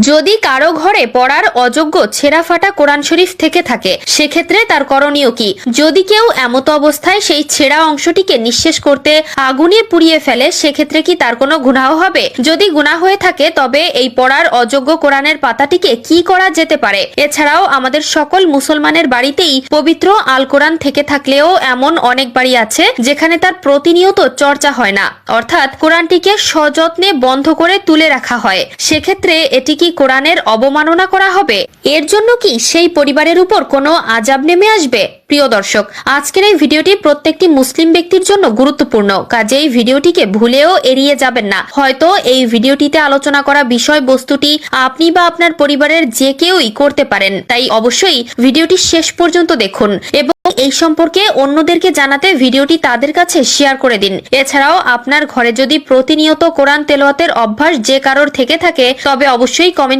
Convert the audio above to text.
যদি কারো ঘরে পড়ার অযোগ্য ছেঁড়া ফাটা কোরআন শরীফ থেকে থাকে সেক্ষেত্রে তার করণীয় কি? যদি কেউ এমতো অবস্থায় সেই ছেঁড়া অংশটিকে নিঃশেষ করতে আগুনে পুড়িয়ে ফেলে সেক্ষেত্রে কি তার কোনো গুনাহ হবে? যদি গুনাহ হয়ে থাকে তবে এই পড়ার অযোগ্য কোরআনের পাতাটিকে কি করা যেতে পারে? এছাড়াও আমাদের সকল মুসলমানের বাড়িতেই পবিত্র আল কোরআন থেকে থাকলেও এমন অনেক বাড়ি আছে যেখানে তার প্রতিনিয়ত চর্চা হয় না, অর্থাৎ কোরআনটিকে সযত্নে বন্ধ করে তুলে রাখা হয়। সেক্ষেত্রে এটি কি কোরআনের অবমাননা করা হবে? এর জন্য কি সেই পরিবারের উপর কোনো আযাব নেমে আসবে? প্রিয় দর্শক, আজকের এই ভিডিওটি প্রত্যেকটি মুসলিম ব্যক্তির জন্য গুরুত্বপূর্ণ, কাজেই ভিডিওটিকে ভুলেও এড়িয়ে যাবেন না। হয়তো এই ভিডিওটিতে আলোচনা করা বিষয়বস্তুটি আপনি বা আপনার পরিবারের যে কেউই করতে পারেন, তাই অবশ্যই ভিডিওটি শেষ পর্যন্ত দেখুন এবং এই সম্পর্কে অন্যদেরকে জানাতে ভিডিওটি তাদের কাছে শেয়ার করে দিন। এছাড়াও আপনার ঘরে যদি প্রতিনিয়ত কোরআন তেলাওয়াতের অভ্যাস যে কারোর থেকে থাকে তবে অবশ্যই কমেন্ট